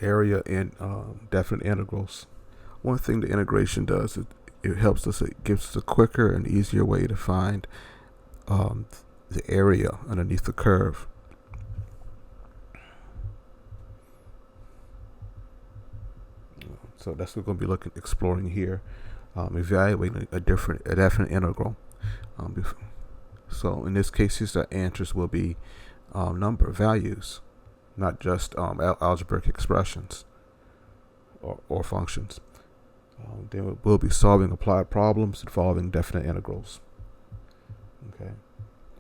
area and definite integrals. One thing the integration does is it helps us. It gives us a quicker and easier way to find um, the area underneath the curve. So that's what we're going to be exploring here, evaluating a definite integral. So in this case, the answers will be number values, not just algebraic expressions or functions. Then we'll be solving applied problems involving definite integrals. Okay,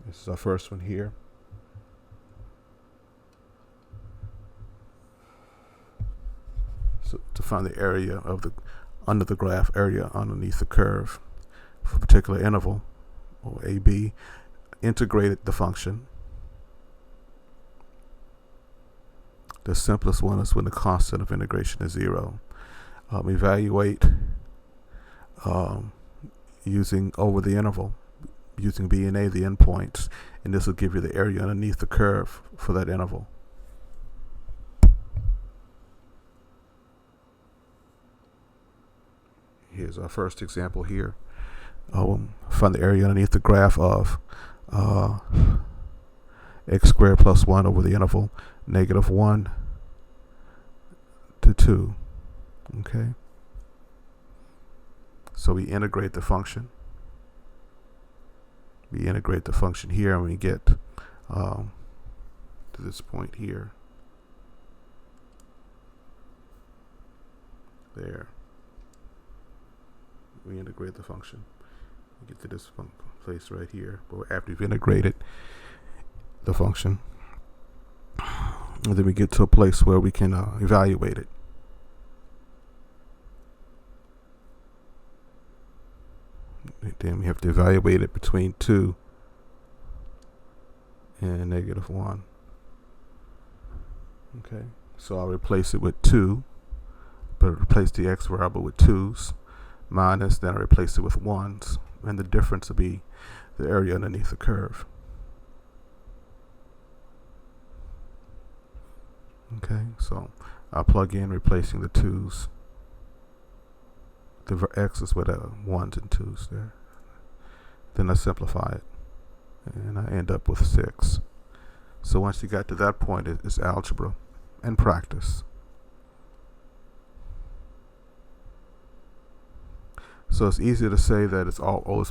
this is our first one here. So to find the area of the under the graph, area underneath the curve for a particular interval, or AB, integrated the function. The simplest one is when the constant of integration is 0. Evaluate using over the interval, using B and A, the endpoints, and this will give you the area underneath the curve for that interval. Here's our first example here. Find the area underneath the graph of x squared plus 1 over the interval -1 to 2. Okay. So we integrate the function. We integrate the function here, and we get to this point here. There. We integrate the function. We get to this place right here. But after we've integrated the function, and then we get to a place where we can evaluate it. Then we have to evaluate it between 2 and -1. Okay, so I'll replace it with 2, but replace the x variable with 2's, minus, then I replace it with 1's, and the difference will be the area underneath the curve. Okay, so I'll plug in replacing the 2's, the x's with 1's and 2's there. Then I simplify it, and I end up with 6. So once you got to that point, it's algebra and practice. So it's easy to say that it's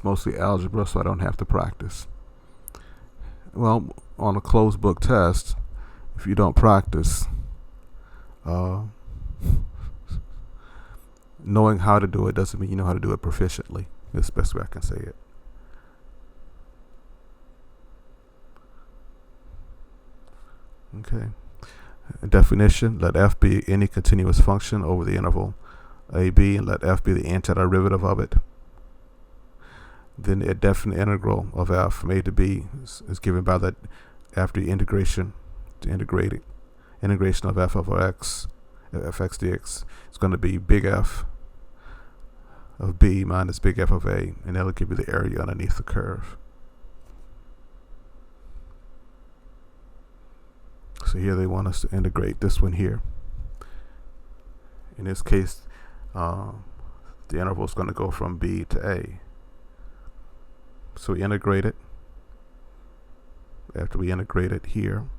mostly algebra, so I don't have to practice. Well, on a closed book test, if you don't practice, knowing how to do it doesn't mean you know how to do it proficiently. That's the best way I can say it. Okay. A definition: let f be any continuous function over the interval AB, and let f be the antiderivative of it. Then a definite integral of f from a to b is given by that after the integration of f over x, fx dx is going to be big F of b minus big F of a, and that'll give you the area underneath the curve. So here they want us to integrate this one here. In this case, the interval is going to go from b to a. So we integrate it. After we integrate it here,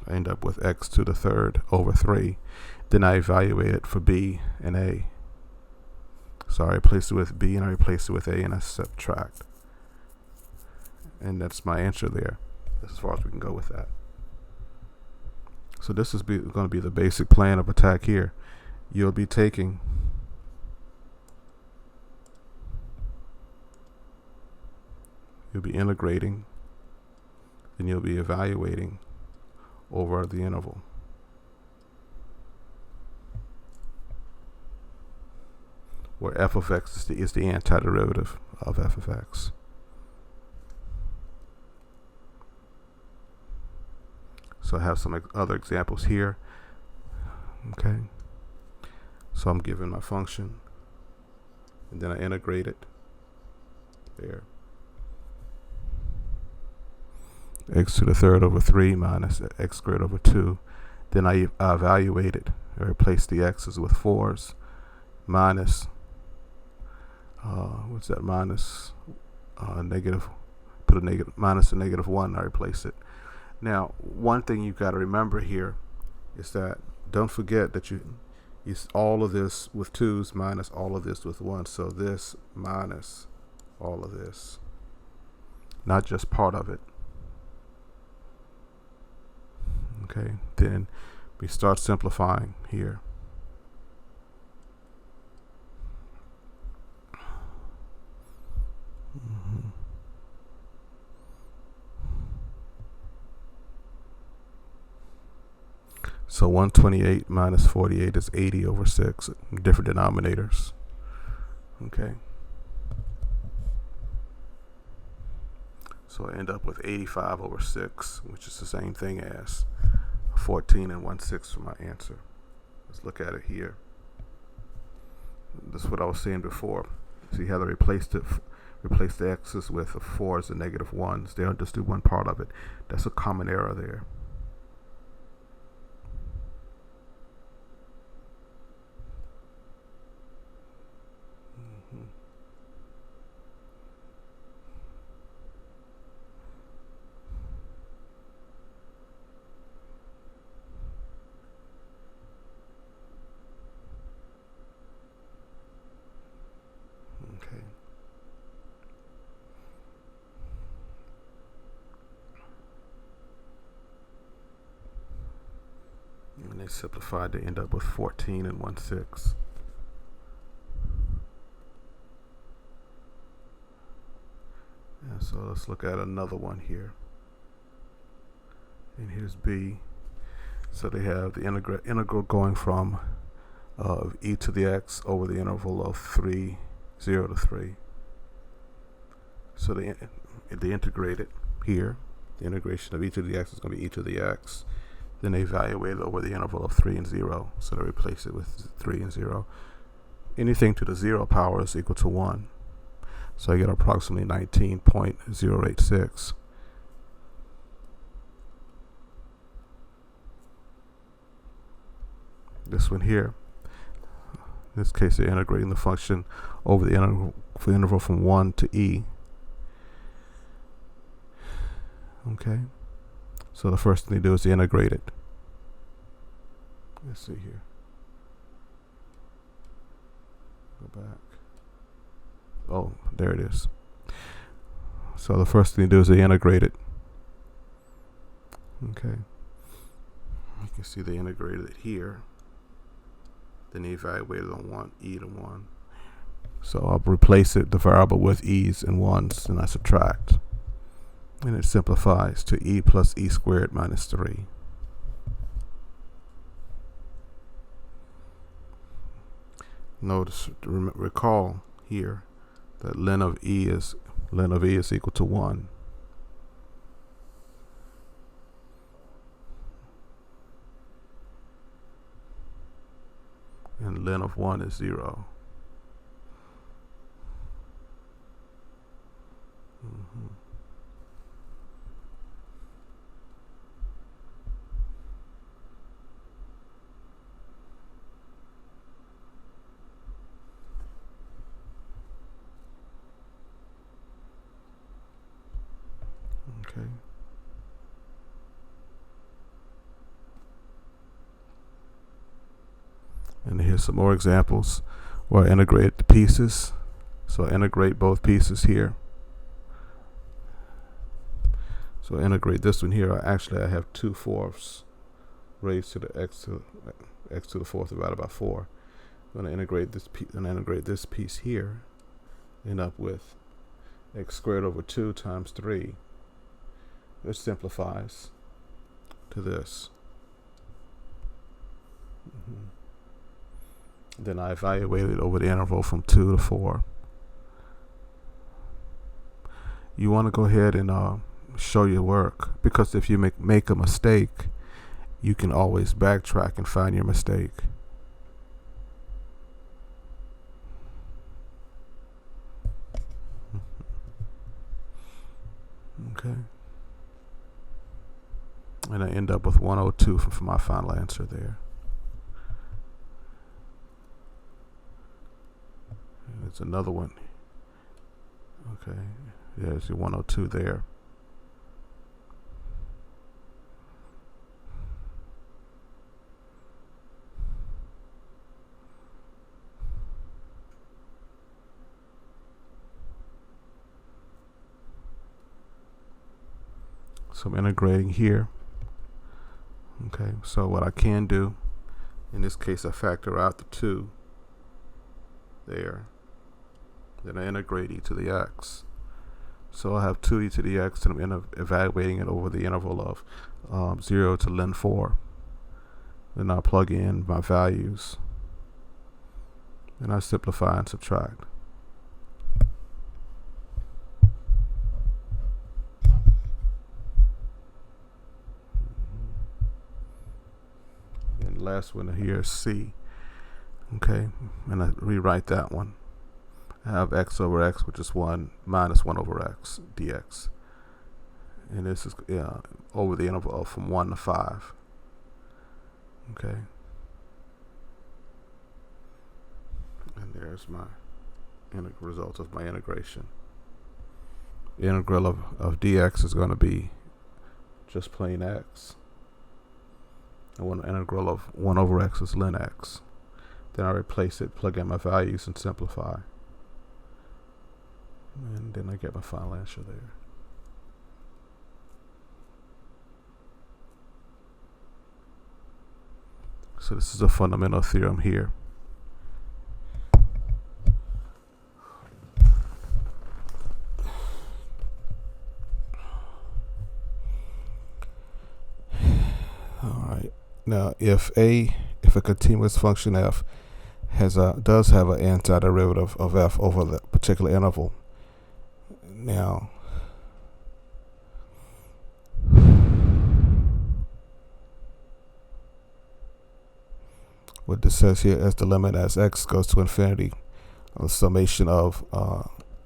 I end up with x to the third over 3. Then I evaluate it for b and a. So I replace it with b and I replace it with a, and I subtract. And that's my answer there. That's as far as we can go with that. So this is going to be the basic plan of attack here. You'll be taking integrating, then you'll be evaluating over the interval. Where f of x is the antiderivative of f of x. So I have some other examples here. Okay. So I'm given my function, and then I integrate it. There. X to the third over 3 minus x squared over 2. Then I evaluated. I replaced the x's with 4s minus, what's that, minus negative, put a negative, minus a negative 1, I replace it. Now, one thing you've got to remember here is that don't forget that you all of this with 2's minus all of this with 1. So this minus all of this, not just part of it. Okay, then we start simplifying here. So 128 minus 48 is 80 over 6, different denominators. Okay. So I end up with 85 over 6, which is the same thing as 14 and 1/6 for my answer. Let's look at it here. This is what I was saying before. See how they replace the x's with the 4's and negative 1's. They don't just do one part of it. That's a common error there. Okay. When they simplify, they end up with 14 and 1/6. And so let's look at another one here. And here's b. So they have the integral going from e to the x over the interval of 0 to 3. So they integrate it here. The integration of e to the x is going to be e to the x. Then they evaluate it over the interval of 3 and 0. So they replace it with 3 and 0. Anything to the 0 power is equal to 1. So I get approximately 19.086. This one here, in this case, they're integrating the function over the interval from 1 to e. Okay, so the first thing they do is they integrate it. Let's see here. Go back. Oh, there it is. So the first thing they do is they integrate it. Okay, you can see they integrated it here. Then they evaluated on 1, e to 1. So I'll replace it, the variable, with e's and 1's, and I subtract. And it simplifies to e plus e squared minus 3. Notice, recall here that ln of e is equal to 1. And ln of 1 is 0. Okay. And here's some more examples where I integrate the pieces. So I integrate both pieces here. So I integrate this one here. I have 2/4 raised to the x to the 4th divided by 4. I'm going to integrate this piece and integrate this piece here. End up with x squared over 2 times 3. This simplifies to this. Then I evaluate it over the interval from 2 to 4. You want to go ahead and show your work, because if you make a mistake, you can always backtrack and find your mistake. Okay. And I end up with 102 for my final answer there. There's another one. Okay, there's your 102 there. So I'm integrating here. Okay, so what I can do, in this case, I factor out the 2 there. Then I integrate e to the x. So I have 2e to the x, and I'm evaluating it over the interval of 0 to ln 4. Then I plug in my values. And I simplify and subtract. And last one here is c. Okay, and I rewrite that one. I have x over x, which is 1 minus 1 over x dx. And this is over the interval from 1 to 5. Okay. And there's my result of my integration. The integral of dx is going to be just plain x. And one integral of 1 over x is ln x. Then I replace it, plug in my values, and simplify. And then I get my final answer there. So this is a fundamental theorem here. All right. Now, if a continuous function f does have an antiderivative of f over the particular interval. Now, what this says here is the limit as x goes to infinity, the summation of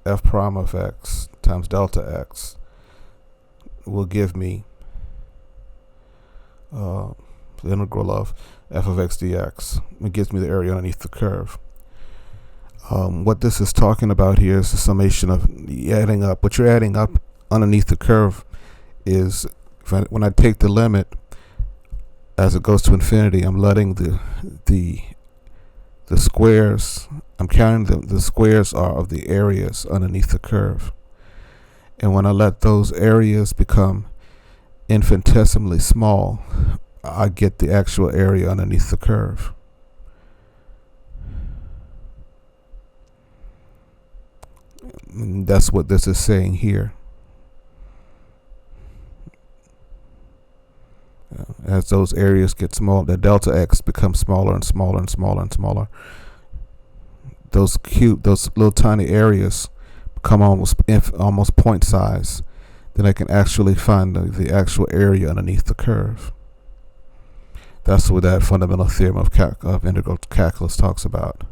f prime of x times delta x will give me the integral of f of x dx. It gives me the area underneath the curve. What this is talking about here is the summation of adding up. What you're adding up underneath the curve is when I take the limit as it goes to infinity, I'm letting the squares, I'm counting the squares are of the areas underneath the curve. And when I let those areas become infinitesimally small, I get the actual area underneath the curve. And that's what this is saying here. As those areas get small, the delta x becomes smaller and smaller and smaller and smaller. Those little tiny areas become almost point size. Then I can actually find the actual area underneath the curve. That's what that fundamental theorem of integral calculus talks about.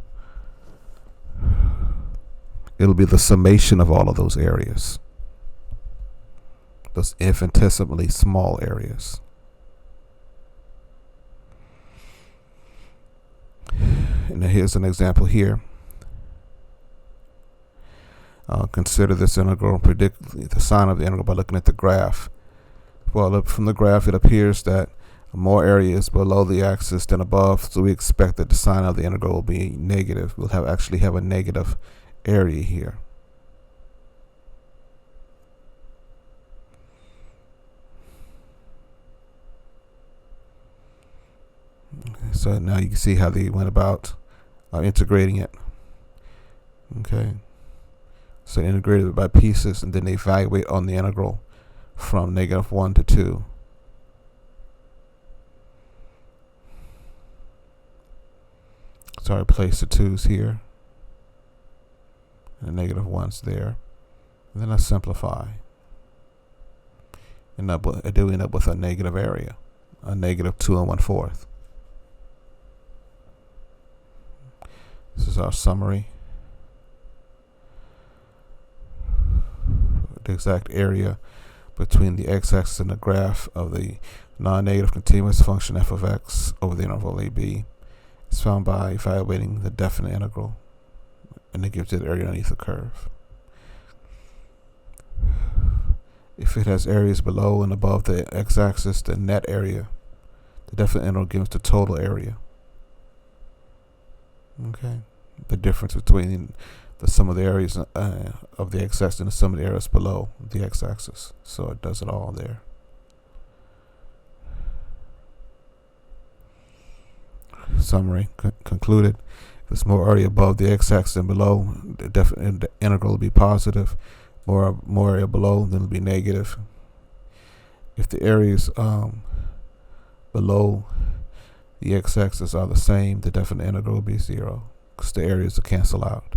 It'll be the summation of all of those areas, those infinitesimally small areas. And here's an example here. Consider this integral and predict the sign of the integral by looking at the graph. Well, from the graph, it appears that more area is below the axis than above, so we expect that the sign of the integral will be negative. We'll actually have a negative area here. Okay, so now you can see how they went about integrating it. Okay, so integrated it by pieces, and then they evaluate on the integral from -1 to 2. So I place the 2's here, and the -1's there, and then I simplify. And I do end up with a negative area, a -2 1/4. This is our summary. The exact area between the x-axis and the graph of the non-negative continuous function f of x over the interval ab is found by evaluating the definite integral, and it gives you the area underneath the curve. If it has areas below and above the x-axis, the net area, the definite integral gives the total area. Okay, the difference between the sum of the areas of the x-axis and the sum of the areas below the x-axis. So it does it all there. Summary concluded. If there's more area above the x-axis than below, the definite integral will be positive. More area below, then it'll be negative. If the areas below the x-axis are the same, the definite integral will be 0, because the areas will cancel out.